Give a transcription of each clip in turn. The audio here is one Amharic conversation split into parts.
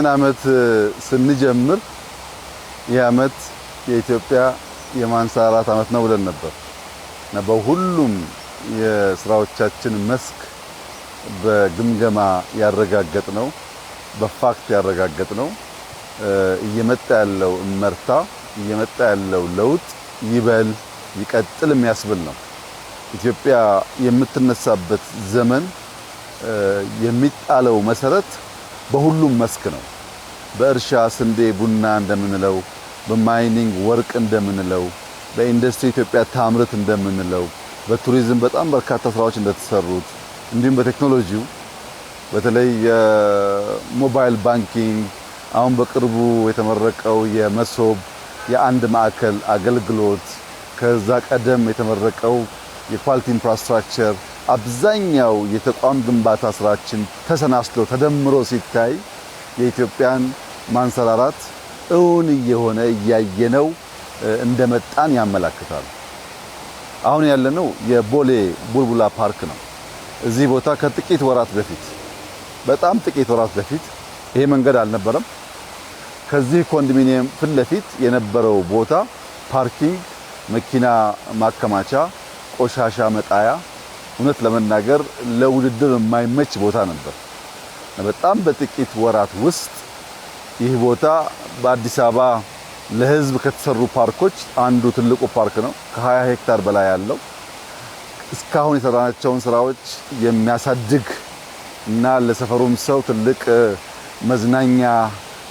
ይህንን አመት ስንጀምር የአመት የኢትዮጵያ የማንሰራራት አመት ነው ብለን ነበር እና በሁሉም የስራዎቻችን መስክ በግምገማ ያረጋገጥነው በፋክት ያረጋገጥነው እየመጣ ያለው እመርታ እየመጣ ያለው ለውጥ ይበል ይቀጥል የሚያስብል ነው። ኢትዮጵያ የምትነሳበት ዘመን የሚጣለው መሰረት በሁሉም መስክ ነው። በእርሻ ስንዴ፣ ቡና እንደምንለው፣ በማይኒንግ ወርቅ እንደምንለው፣ በኢንዱስትሪ ኢትዮጵያ ታምርት እንደምንለው፣ በቱሪዝም በጣም በርካታ ስራዎች እንደተሰሩት እንዲሁም በቴክኖሎጂው በተለይ የሞባይል ባንኪንግ አሁን በቅርቡ የተመረቀው የመሶብ የአንድ ማዕከል አገልግሎት ከዛ ቀደም የተመረቀው የኳሊቲ ኢንፍራስትራክቸር አብዛኛው የተቋም ግንባታ ስራችን ተሰናስሎ ተደምሮ ሲታይ የኢትዮጵያን ማንሰራራት እውን የሆነ ያየነው እንደመጣን ያመለክታል። አሁን ያለነው የቦሌ ቡልቡላ ፓርክ ነው። እዚህ ቦታ ከጥቂት ወራት በፊት በጣም ጥቂት ወራት በፊት ይሄ መንገድ አልነበረም። ከዚህ ኮንዶሚኒየም ፊት ለፊት የነበረው ቦታ ፓርኪንግ፣ መኪና ማከማቻ፣ ቆሻሻ መጣያ እውነት ለመናገር ለውድድር የማይመች ቦታ ነበር። በጣም በጥቂት ወራት ውስጥ ይህ ቦታ በአዲስ አበባ ለህዝብ ከተሰሩ ፓርኮች አንዱ ትልቁ ፓርክ ነው። ከ20 ሄክታር በላይ ያለው እስካሁን የሰራናቸውን ስራዎች የሚያሳድግ እና ለሰፈሩም ሰው ትልቅ መዝናኛ፣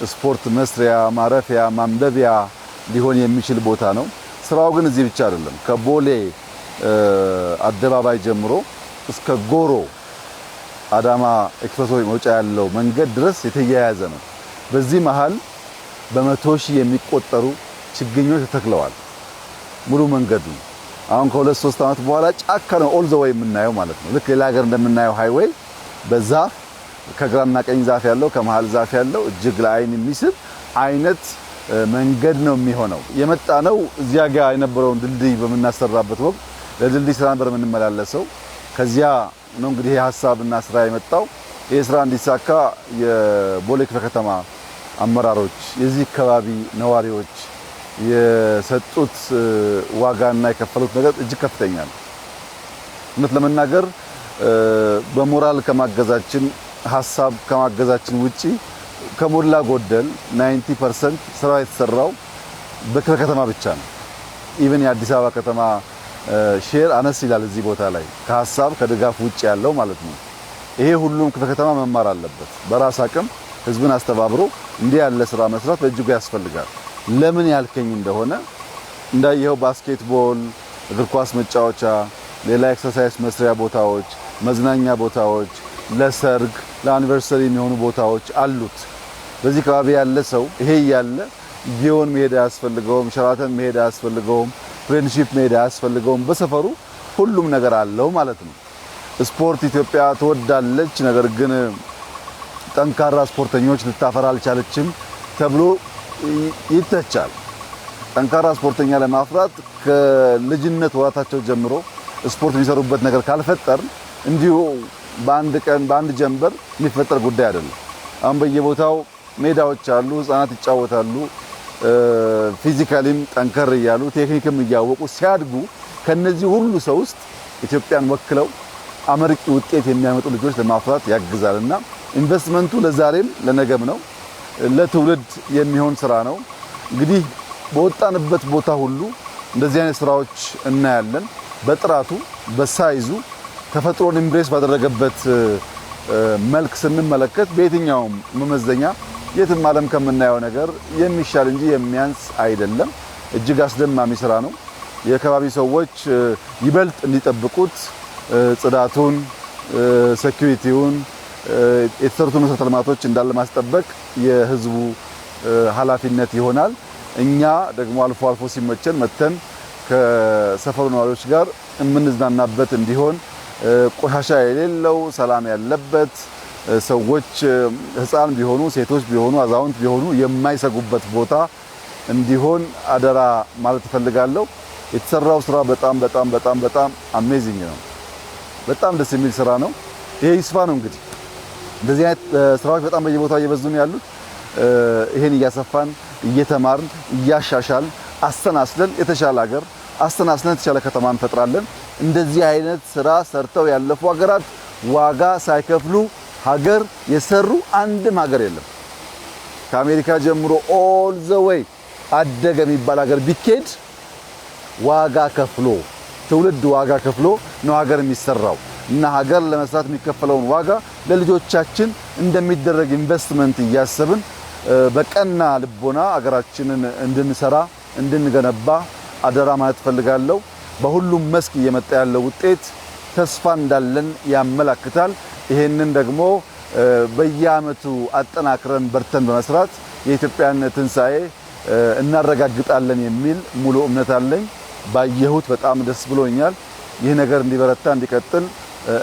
ስፖርት መስሪያ፣ ማረፊያ፣ ማንበቢያ ሊሆን የሚችል ቦታ ነው። ስራው ግን እዚህ ብቻ አይደለም። ከቦሌ አደባባይ ጀምሮ እስከ ጎሮ አዳማ ኤክስፕሬስ መውጫ ያለው መንገድ ድረስ የተያያዘ ነው። በዚህ መሃል በመቶ ሺህ የሚቆጠሩ ችግኞች ተተክለዋል። ሙሉ መንገዱ አሁን ከ2-3 አመት በኋላ ጫካ ነው ኦል ዘ ዌይ የምናየው ማለት ነው። ልክ ሌላ ሀገር እንደምናየው ሃይዌይ በዛፍ ከግራና ቀኝ ዛፍ ያለው ከመሃል ዛፍ ያለው እጅግ ለአይን የሚስብ አይነት መንገድ ነው የሚሆነው። የመጣ ነው እዚያ ጋር የነበረውን ድልድይ በመናሰራበት ወቅት ለድልድይ ስራ ነበር የምንመላለሰው። ከዚያ ነው እንግዲህ ሐሳብና ስራ የመጣው። ይሄ ስራ እንዲሳካ የቦሌ ክፍለ ከተማ አመራሮች፣ የዚህ አካባቢ ነዋሪዎች የሰጡት ዋጋና የከፈሉት ነገር እጅግ ከፍተኛ ነው። እውነት ለመናገር በሞራል ከማገዛችን ሐሳብ ከማገዛችን ውጪ ከሞላ ጎደል 90% ስራው የተሰራው በክፍለ ከተማ ብቻ ነው። ኢቭን የአዲስ አበባ ከተማ ሼር አነስ ይላል እዚህ ቦታ ላይ ከሐሳብ ከድጋፍ ውጪ ያለው ማለት ነው። ይሄ ሁሉም ክፍለ ከተማ መማር አለበት። በራስ አቅም ህዝብን አስተባብሮ እንዲህ ያለ ስራ መስራት በእጅጉ ያስፈልጋል። ለምን ያልከኝ እንደሆነ እንዳየው ባስኬትቦል፣ እግር ኳስ መጫወቻ፣ ሌላ ኤክሰርሳይዝ መስሪያ ቦታዎች፣ መዝናኛ ቦታዎች፣ ለሰርግ ለአኒቨርሰሪ የሚሆኑ ቦታዎች አሉት። በዚህ አካባቢ ያለ ሰው ይሄ ያለ ጊዮን መሄድ አያስፈልገውም፣ ሸራተን መሄድ አያስፈልገውም፣ ፍሬንድሺፕ መሄድ አያስፈልገውም። በሰፈሩ ሁሉም ነገር አለው ማለት ነው። ስፖርት ኢትዮጵያ ትወዳለች፣ ነገር ግን ጠንካራ ስፖርተኞች ልታፈራ አልቻለችም ተብሎ ይተቻል። ጠንካራ ስፖርተኛ ለማፍራት ከልጅነት ወራታቸው ጀምሮ ስፖርት የሚሰሩበት ነገር ካልፈጠር እንዲሁ በአንድ ቀን በአንድ ጀንበር የሚፈጠር ጉዳይ አይደለም። አሁን በየቦታው ሜዳዎች አሉ፣ ህፃናት ይጫወታሉ። ፊዚካሊም ጠንከር እያሉ ቴክኒክም እያወቁ ሲያድጉ ከነዚህ ሁሉ ሰው ውስጥ ኢትዮጵያን ወክለው አመርቂ ውጤት የሚያመጡ ልጆች ለማፍራት ያግዛልና ኢንቨስትመንቱ ለዛሬም ለነገም ነው። ለትውልድ የሚሆን ስራ ነው። እንግዲህ በወጣንበት ቦታ ሁሉ እንደዚህ አይነት ስራዎች እናያለን። በጥራቱ በሳይዙ ተፈጥሮን ኢምብሬስ ባደረገበት መልክ ስንመለከት በየትኛውም መመዘኛ የትም ዓለም ከምናየው ነገር የሚሻል እንጂ የሚያንስ አይደለም። እጅግ አስደማሚ ስራ ነው። የአካባቢ ሰዎች ይበልጥ እንዲጠብቁት ጽዳቱን፣ ሴኩሪቲውን፣ የተሰሩት መሰረተ ልማቶች እንዳለ ማስጠበቅ የህዝቡ ኃላፊነት ይሆናል። እኛ ደግሞ አልፎ አልፎ ሲመቸን መተን ከሰፈሩ ነዋሪዎች ጋር የምንዝናናበት እንዲሆን ቆሻሻ የሌለው ሰላም ያለበት ሰዎች ህፃን ቢሆኑ ሴቶች ቢሆኑ አዛውንት ቢሆኑ የማይሰጉበት ቦታ እንዲሆን አደራ ማለት እፈልጋለሁ። የተሰራው ስራ በጣም በጣም በጣም በጣም አሜዚንግ ነው። በጣም ደስ የሚል ስራ ነው። ይሄ ይስፋ ነው እንግዲህ እንደዚህ አይነት ስራዎች በጣም በየቦታው እየበዙ ነው ያሉት። ይሄን እያሰፋን እየተማርን እያሻሻልን አስተናስለን የተሻለ ሀገር አስተናስለን የተሻለ ከተማ እንፈጥራለን። እንደዚህ አይነት ስራ ሰርተው ያለፉ ሀገራት ዋጋ ሳይከፍሉ ሀገር የሰሩ አንድም ሀገር የለም። ከአሜሪካ ጀምሮ ኦል ዘ ዌይ አደገ የሚባል ሀገር ቢኬድ ዋጋ ከፍሎ ትውልድ ዋጋ ከፍሎ ነው ሀገር የሚሰራው እና ሀገር ለመስራት የሚከፈለውን ዋጋ ለልጆቻችን እንደሚደረግ ኢንቨስትመንት እያሰብን በቀና ልቦና ሀገራችንን እንድንሰራ እንድንገነባ አደራ ማለት ፈልጋለሁ። በሁሉም መስክ እየመጣ ያለው ውጤት ተስፋ እንዳለን ያመላክታል። ይሄንን ደግሞ በየአመቱ አጠናክረን በርተን በመስራት የኢትዮጵያን ትንሳኤ እናረጋግጣለን የሚል ሙሉ እምነት አለኝ። ባየሁት በጣም ደስ ብሎኛል። ይህ ነገር እንዲበረታ እንዲቀጥል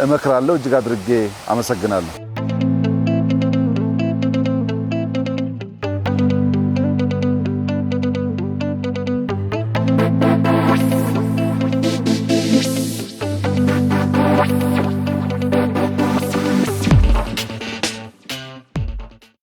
እመክራለሁ። እጅግ አድርጌ አመሰግናለሁ።